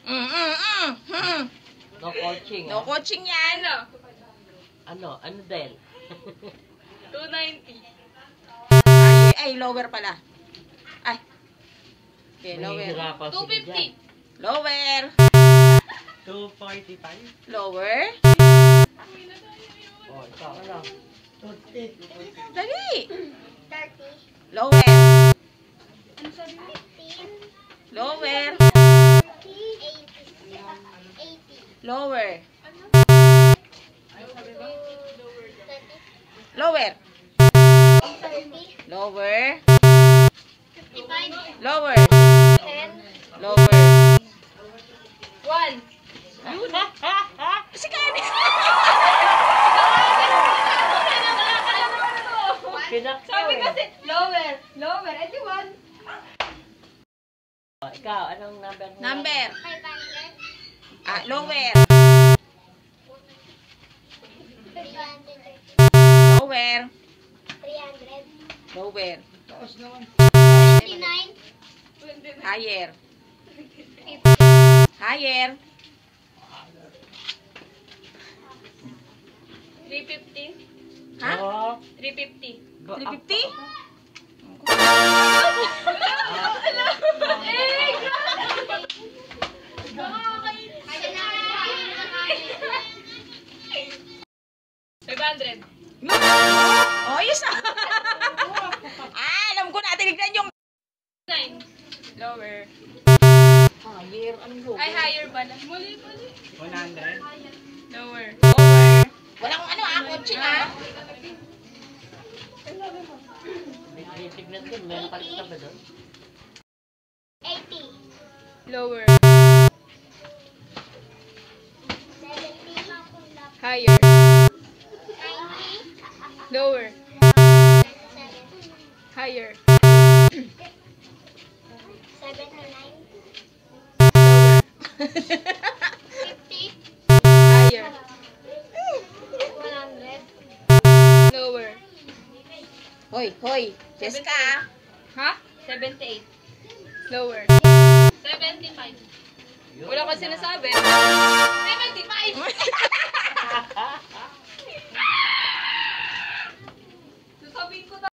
No coaching. No coaching yan. Ano din? 290. Ay, lower pala. Ay. Okay, lower. 250. Lower. 245. Lower. Oh, ikaw ano? 250. Dali. 30. Lower. Ano sabi mo? 15. Lower. 80. Lower. 30. Lower. 30. Lower. 55. Lower. 10. Lower. 1. Kasi kani. Sabi kasi, lower. Lower. Eh, di 1. Oh, ikaw, anong number mo? Number. 500. Lower. 300. Lower. 300. Lower. 29. Higher. 50. Higher. 350. Ha? Oh, 350. 350? $500. Oh, yes ah. Alam ko na. Tinignan yung 9. lower. Higher. Anong lower? Ay, higher pala. Muli. 100. Lower. Lower. Walang coaching ah. May tignan din. Meron kalit na ba doon? 80. Lower. 70. Higher. 90. Lower. 7. Higher. 79. Lower. 50. Higher. 100. Lower. Hoy. Jessica ah. Ha? 78. Lower. 75. Wala kang sinasabi. 75! Sasabihin ko na.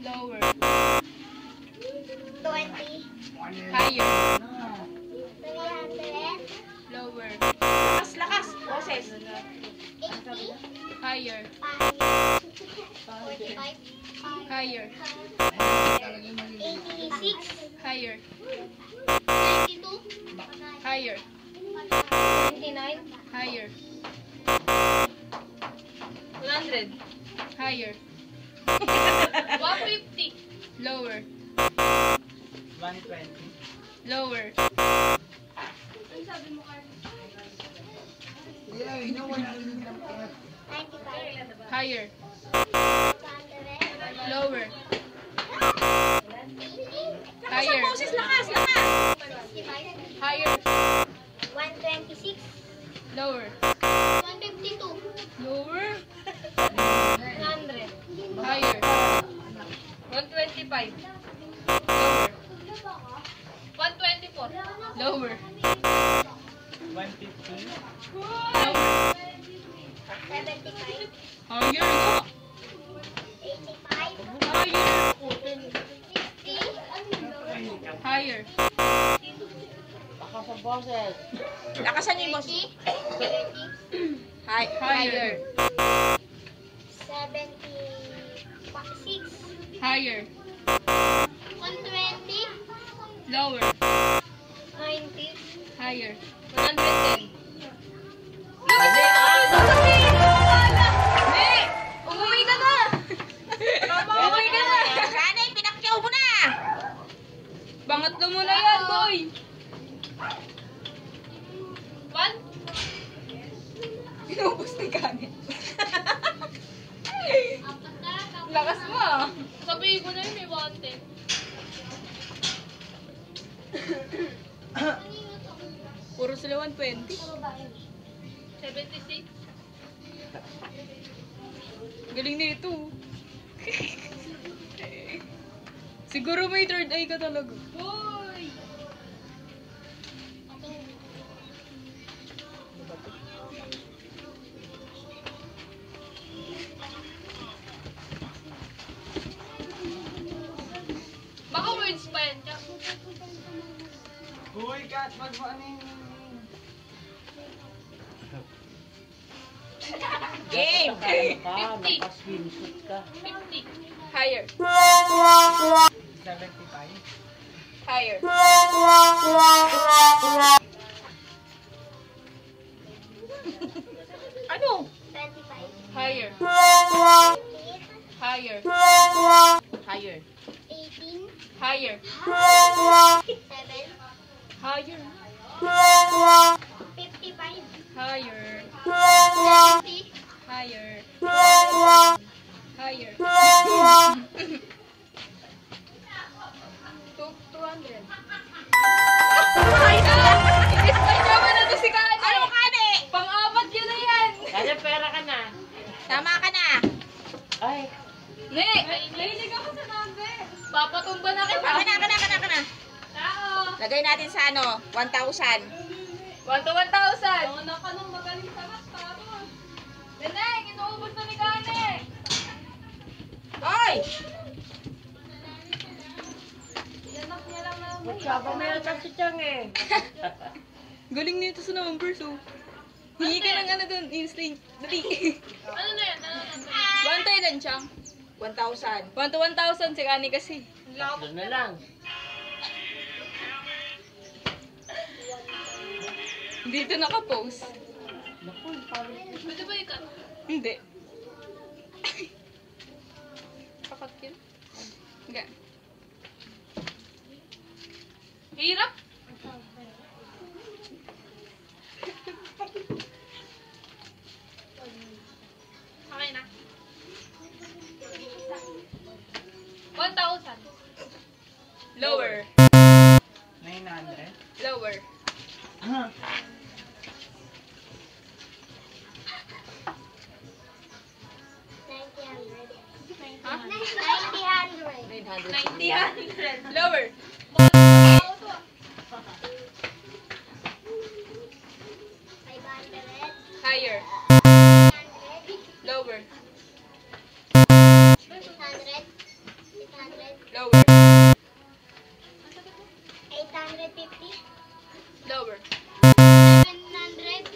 Lower. 20. Higher. 300. Lower. Lakas. Boses. 80. Higher. 45. Higher. 86. Higher. 92. Higher. 29. Higher. 100. Higher. 150. Lower. 120. Lower. Ano sabi mo, Carlos? 95. Higher. 100. Lower. 80. Higher. Boses. Lakas. 65. Higher. 126. Lower. 152. Lower. 100. Higher. 125. Lower. 124. Lower. 150. Lower. 75. Higher nga. 85. Higher. 60. Higher. Baka sa boses. Lakasan niyo yung boss. 30. Higher. 76. Higher. 120. Lower. 90. Higher. 110. Umuwi ka na! Umuwi ka na! Sana pinakyaw mo na. Pangatlo mo na yan, boy! 1? Inubos ni Kanye. Lakas mo ah. Sabihin ko na yun, may 110. Puro sila 120. 76. Galing na ito. Siguro may third eye ka talaga. Boy! Kat. Ano yung... Game! Ka, naka-swimsuit ka. 50. Higher. 75. Higher. Ano? 25. Higher. 28. Higher. Higher. 18. Higher. 7. Higher. 55. Higher. 70. Higher. Higher. 200. Inispa mo na to si Kani. Ano ka ni? Pang-apat yun na yan. Kaya pera ka na. Tama ka na. Ay, Ne, nahilig ako sa number. Papatumba na kita. Ka na. Tao. Lagay natin sa ano, 1,000. 1 to 1,000. Ang anak ka nung magaling sa math, tapos. Neneng, inuubos na ni Kani. Oy! Ianak niya lang na. magsaba meron ka si Chang eh. Galing nito sa numbers, oh. Hingi ka ng ano doon, instinct. Dali. Ano na yan? Bantay lang, Chang. 1,000. 1 to 1,000 si Kani kasi. Tatlo na lang. Dito naka-post. Naku, parang Pwede ba ikat? Hindi. Kapat yun? Hindi. Hirap? Okay na. 1,000. Lower. 900. Lower. Ha? 900. 90. Lower. Higher. Lower. Lower. 850. Lower. 700.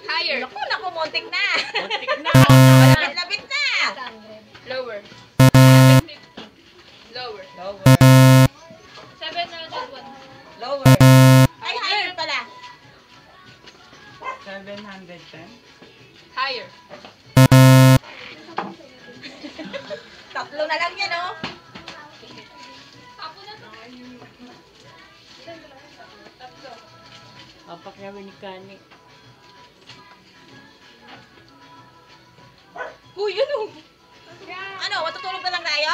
Higher. Naku, montik na. muntik na. Malapit na. 800. Lower. 750. Lower. Lower. 701. Lower. Ay, higher pala. 710. Higher. Tatlo na lang yan, oh. Ako na to. Tatlo. Apak namin ni Kani. Uy, ano? Ano, matutulog na lang tayo?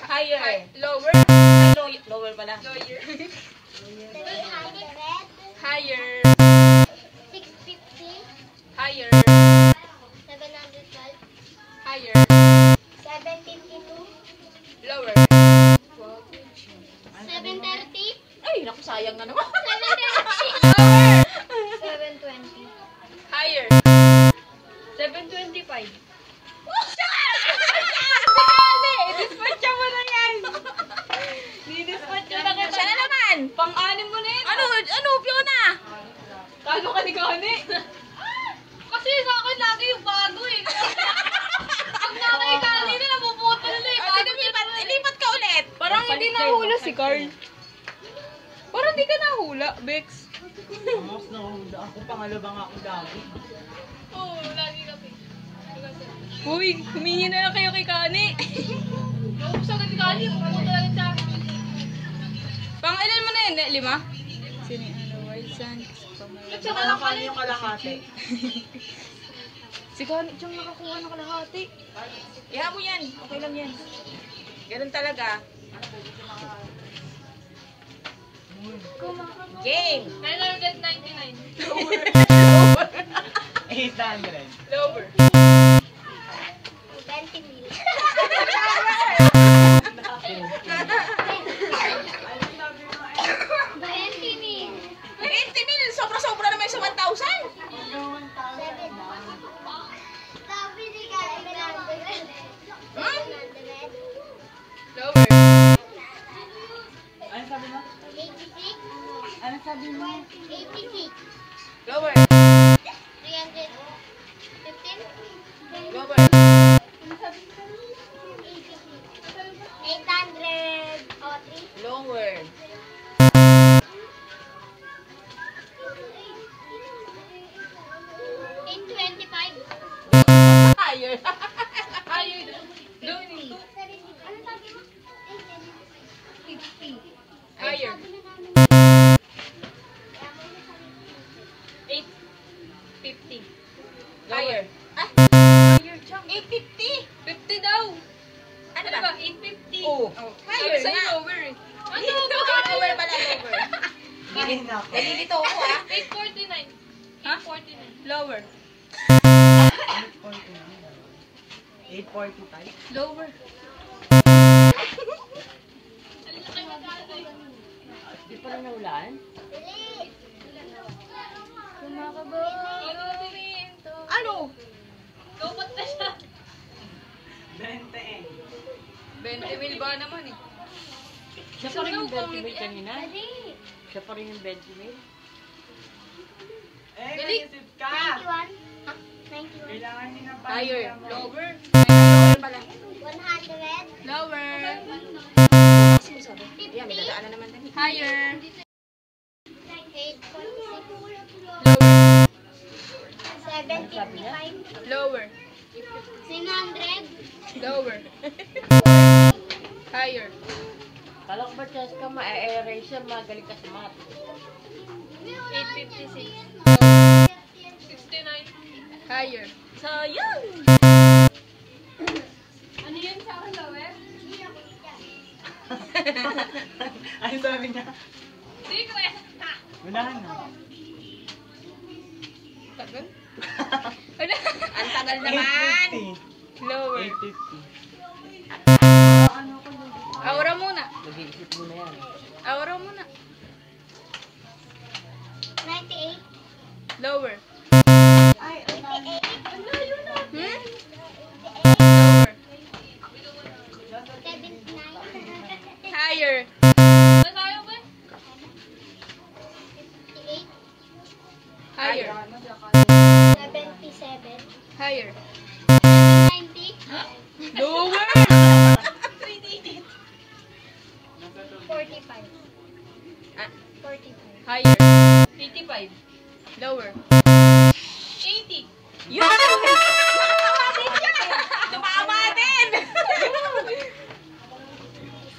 Higher. Lower. Ay, lower pala. Lower. 300. Higher. 650. Higher. 712. Higher. 752. Lower. 730. Ay, naku, sayang na naman. 720. Higher. 725. I-dispatch mo na yan. Di-dispatch mo na kita. Siya na naman. Pang-anim mo na yun. Ano, Fiona? Talo ka ni Kani. Kasi sa akin lagi yung bago eh. Pag nakay Kani na, napuputol na eh. Bago niya na. Ilipat ka ulit. Parang hindi nahula si Carl. Parang hindi ka nahula, Bex. Amos na hula ako. Pangalabang ako dami. Oo, lagi kami. Uy, humingi na lang kayo kay Kani. Naubos agad ni Kani. Pupunta na rin sa akin. Pang-ilan mo na yun? 5? Sino yung ano? Wild Sun. At saka lang Kani yung kalahati. Si Kani, siyang nakakuha ng kalahati. Iha mo yan. Okay lang yan. Ganun talaga. Game. 999. 800. Lower. 20 mil. 20 mil. 20 mil. Sobra-sobra naman sa 1,000. 7. Sabi ni Kaya 800. Lower. Ano sabi mo? 86. Ano sabi mo? 86. Lower. 315. Lower. 800. Oh, 3. Lower. 825. Higher. Higher. Lower. Ano sabi mo? 50. Higher. 850. Higher. Ah, Higher, Chang. 850. 50 daw. Ano Ano ba? ba? 850. Oh, higher Sabi sa'yo nga. lower eh. Ano Lower pala, lower. Kain na ako. Nalilito ako ah. 849. Ha? 849. Lower. 845. Lower. Di pa rin naulaan? Dali. Ano? Lobot na siya. 20 eh. 20 mil ba naman eh? Siya pa rin yung 20 mil kanina? Dali. Siya pa rin yung 20 mil? Eh, Dali. mag-isip ka. 91. 91. Kailangan niya ng Higher. pamilya mo. Lower. Lower pala. 100. Lower. Yan, may dadaanan naman din. Higher. 846. Lower. 755. Lower. 900. Lower. Higher. Kala ko ba, Cheska, ma-erase siya, magaling ka sa math. 856. 69. Higher. Sayang. Ano yun sa akin, lower? Ano sabi niya? Secret. Unahan na. Tagal? Ang tagal naman. 850. Lower. 850. Aura muna. Mag-iisip mo na yan. Aura muna. 98. Lower. Ay, 88. Ang layo na. Hmm? 88. Lower. 79. Higher. Tayo ba? 58. Higher. 77. Higher. 90. Lower. 45. Ah, 45. Higher. 85. Lower. 80. yun! Tumama din siya! Tumama din!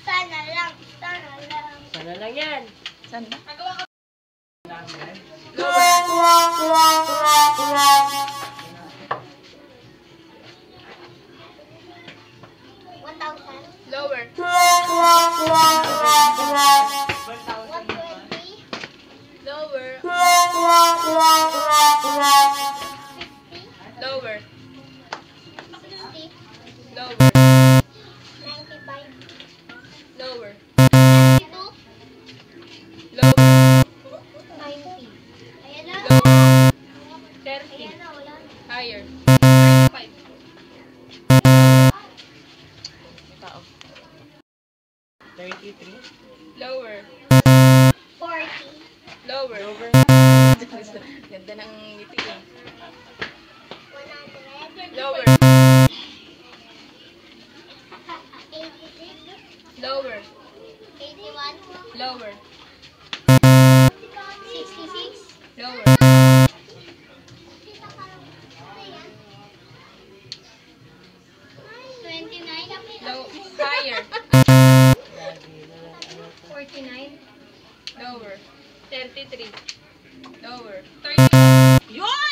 Sana lang. Sana lang. Sana lang yan. Saan ba? Lower. 1,000. Lower. 120. Lower. 60. Lower. 95. Lower. 92. Lower. 90. Ayan na. Lower. 30. Ayan na, wala na. Higher. 95. Tao. 33. Lower. 40. Lower. Ganda ng ngiti eh. 100. Lower. 86. Lower. 81. Lower. 66. Lower. 29. Low. Higher. 49. Lower. 33. Lower. 30. Yun!